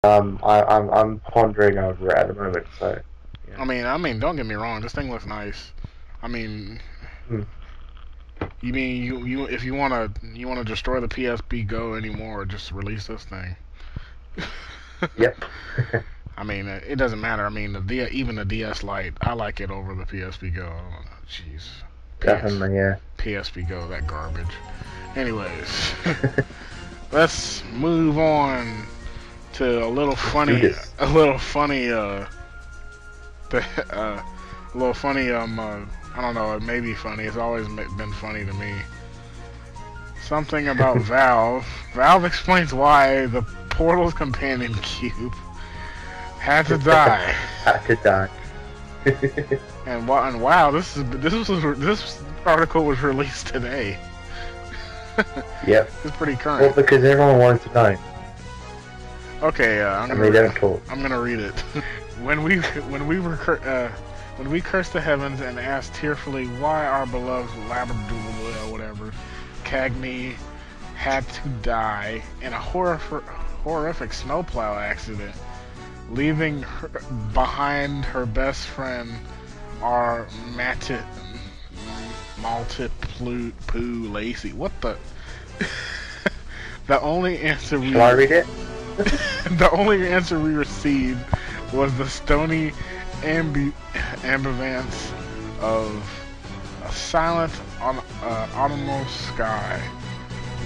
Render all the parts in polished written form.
I'm pondering over it at the moment. So yeah. I mean, don't get me wrong. This thing looks nice. I mean, Hmm. you mean you if you wanna destroy the PSP Go anymore, just release this thing. Yep. I mean, it doesn't matter. I mean, even the DS Lite, I like it over the PSP Go. Jeez, PS Definitely. Yeah. PSP Go, that garbage. Anyways, let's move on to Let's do this. a little funny, the, a little funny. I don't know. It may be funny. It's always been funny to me. Something about Valve. Valve explains why the Portal's companion cube had to die. Had to die. And wow, this article was released today. Yep. It's pretty Well, current. because everyone wanted to know, Okay, and they don't talk. I'm gonna read it. When we cursed the heavens and asked tearfully why our beloved Labrador or whatever, Cagney, had to die in a horrific snowplow accident, leaving behind her best friend, our Maltipoo Lacey. What the? The only answer we Shall I read it? the only answer we received was the stony ambivalence of a silent autumnal sky.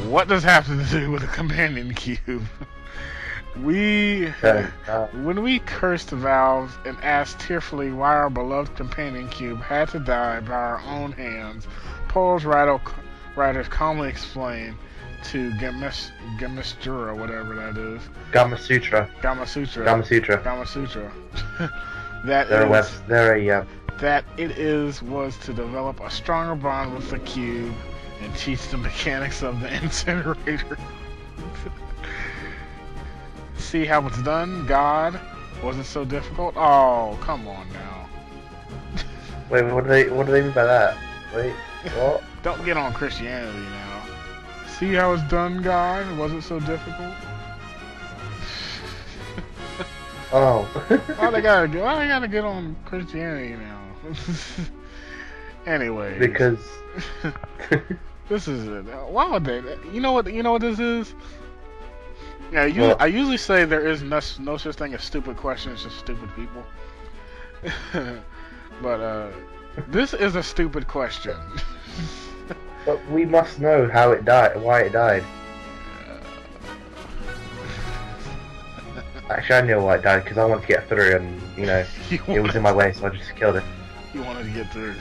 What does have to do with a companion cube? When we cursed Valve and asked tearfully why our beloved companion cube had to die by our own hands, Paul's writers calmly explained to Gamestura, whatever that is, Gamma Sutra. Gamasutra, Gamma Sutra. Gamasutra, that it was to develop a stronger bond with the cube and teach the mechanics of the incinerator. See how it's done, God? Was it so difficult? Oh, come on now. Wait, what do they mean by that? Wait, what? Don't get on Christianity now. See how it's done, God? Was it so difficult? Oh. Why they gotta get on Christianity now? Anyway. Because. This is it. Why would they? You know what this is? Yeah, Well, I usually say there is no such thing as stupid questions, just stupid people. But this is a stupid question. but we must know how it died, why it died. Actually, I know why it died because I wanted to get through, and it was in my way, so I just killed it. You wanted to get through.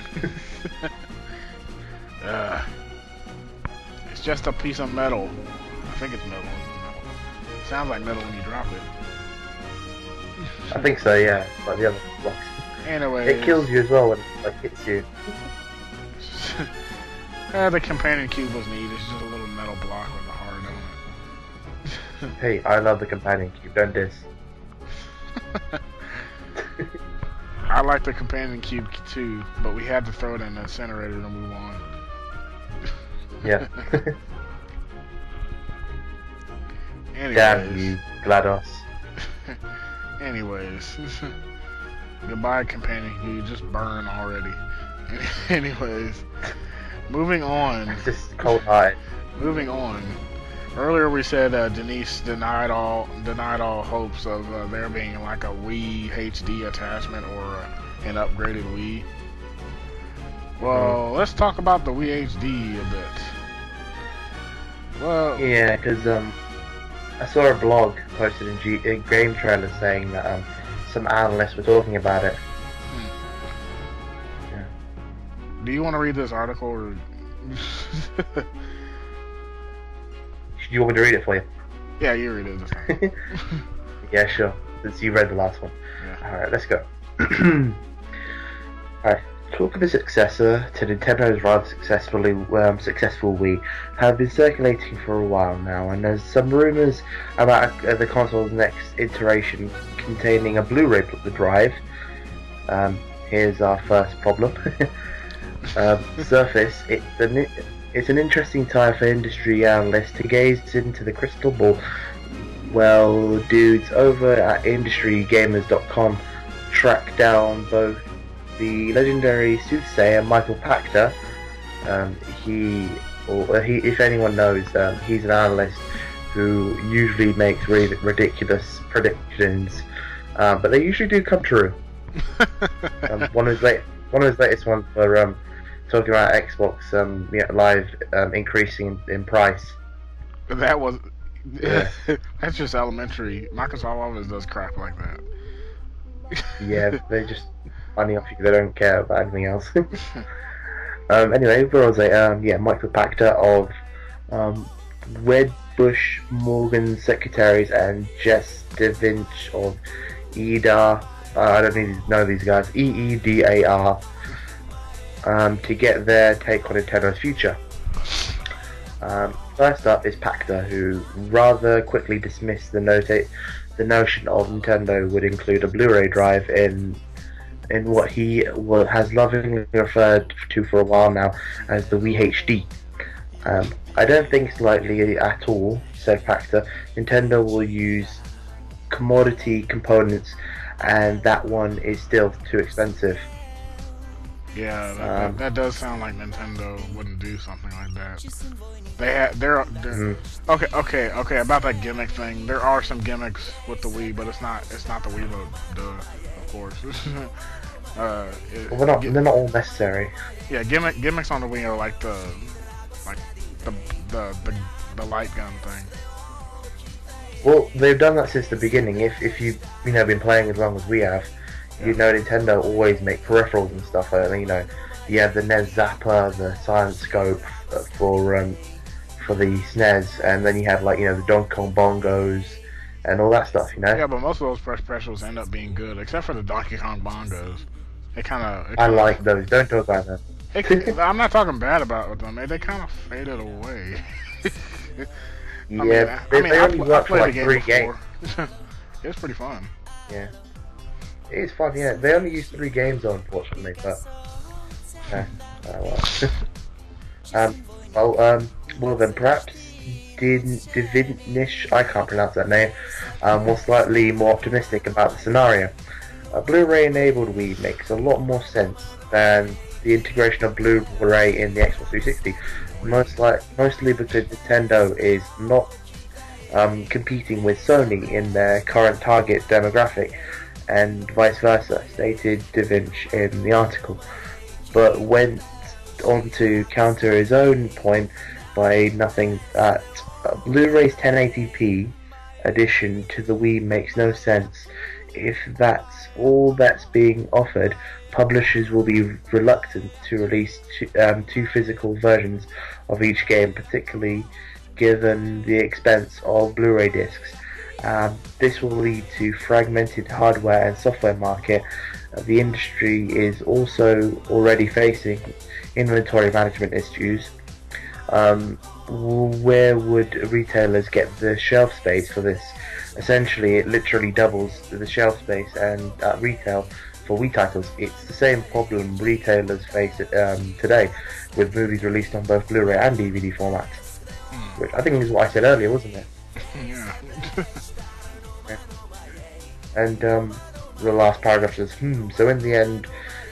It's just a piece of metal. I think it's metal. Sounds like metal when you drop it. I think so, yeah. Like the other blocks. Anyway, it kills you as well when it hits you. The companion cube was neat. It's just a little metal block with a heart on it. Hey, I love the companion cube. Don't diss. I like the companion cube too, but we had to throw it in the incinerator to move on. Yeah. Anyways. Damn you, GLaDOS. Anyways. Goodbye, companion cube. Just burn already. Anyways. Moving on. It's just cold-hearted. Moving on. Earlier we said Denise denied all hopes of there being like a Wii HD attachment or an upgraded Wii. Well, let's talk about the Wii HD a bit. Well, yeah, because I saw a blog posted in Game Trailer saying that some analysts were talking about it. Yeah. Do you want to read this article or? You want me to read it for you? Yeah, you read it this time. Yeah, sure. Since you read the last one. Yeah. Alright, let's go. Alright. Talk of a successor to Nintendo's rather successful Wii have been circulating for a while now, and there's some rumours about the console's next iteration containing a Blu-ray drive. Here's our first problem. Surface, it's an interesting time for industry analysts to gaze into the crystal ball Well, dudes over at industrygamers.com tracked down both the legendary soothsayer Michael Pachter. If anyone knows, he's an analyst who usually makes really ridiculous predictions, but they usually do come true. One of his latest ones for talking about Xbox Live increasing in price. That was that's just elementary. Microsoft always does crap like that. Yeah, they're just funny off you. They don't care about anything else. Anyway, where was I? Michael Pachter of Wedbush Morgan Secretaries and Jess DeVinch of EDAR. I don't need to know these guys. EEDAR. To get their take on Nintendo's future. First up is Pachter, who rather quickly dismissed the notion of Nintendo would include a Blu-ray drive in what he has lovingly referred to for a while now as the Wii HD. I don't think it's likely at all, said Pachter. Nintendo will use commodity components, and that one is still too expensive. Yeah, that does sound like Nintendo wouldn't do something like that. Okay. About that gimmick thing, there are some gimmicks with the Wii, but it's not the Wii mode, of course. They're not all necessary. Yeah, gimmicks on the Wii are like the light gun thing. Well, they've done that since the beginning. If you've been playing as long as we have. You know, Nintendo always make peripherals and stuff. You have the NES Zapper, the Silent Scope for the SNES, and then you have the Donkey Kong bongos and all that stuff. Yeah, but most of those specials end up being good, except for the Donkey Kong bongos. I like those. Don't talk about them. I'm not talking bad about them. They kind of faded away. They only work for like 3 games. It's pretty fun. Yeah. It's fun, yeah. They only use 3 games, unfortunately, but well then, perhaps Divinish, I can't pronounce that name, was slightly more optimistic about the scenario. A Blu-ray enabled Wii makes a lot more sense than the integration of Blu-ray in the Xbox 360, mostly because Nintendo is not competing with Sony in their current target demographic, and vice versa, stated DeVinch in the article, but went on to counter his own point by nothing that Blu-ray's 1080p addition to the Wii makes no sense. If that's all that's being offered, publishers will be reluctant to release two physical versions of each game, particularly given the expense of Blu-ray discs. This will lead to fragmented hardware and software market. The industry is also already facing inventory management issues. Where would retailers get the shelf space for this? Essentially, it literally doubles the shelf space, and at retail for Wii titles, it's the same problem retailers face today with movies released on both Blu-ray and DVD formats. Which I think is what I said earlier, wasn't it? Yeah. And the last paragraph says, so in the end,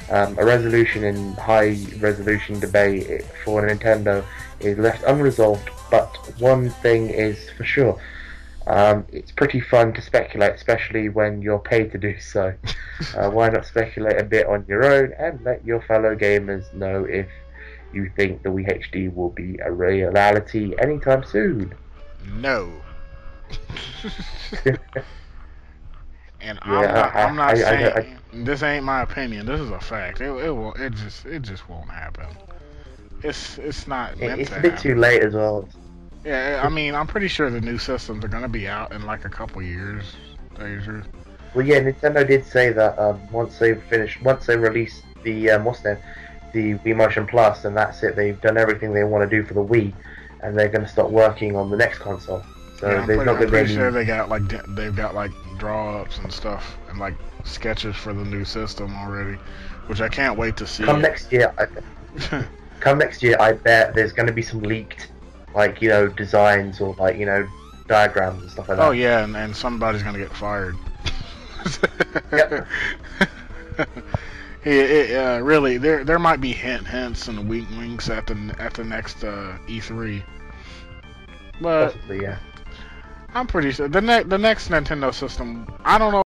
a resolution in high resolution debate for Nintendo is left unresolved, but one thing is for sure. It's pretty fun to speculate, especially when you're paid to do so. Why not speculate a bit on your own and let your fellow gamers know if you think the Wii HD will be a reality anytime soon? No. And I'm not saying this ain't my opinion. This is a fact. It just won't happen. It's not meant it's to a bit happen. too late as well. Yeah, I mean, I'm pretty sure the new systems are gonna be out in like a couple years. Well, yeah, Nintendo did say that once they release the the Wii Motion Plus, and that's it. They've done everything they want to do for the Wii, and they're going to start working on the next console. So yeah, I'm pretty sure they've got like draw ups and stuff and like sketches for the new system already, which I can't wait to see. Next year, I bet there's going to be some leaked, designs or diagrams and stuff like that. Oh yeah, and somebody's gonna get fired. Yep. Really, there might be hints and winks at the next E3, but Possibly, yeah. I'm pretty sure the next Nintendo system. I don't know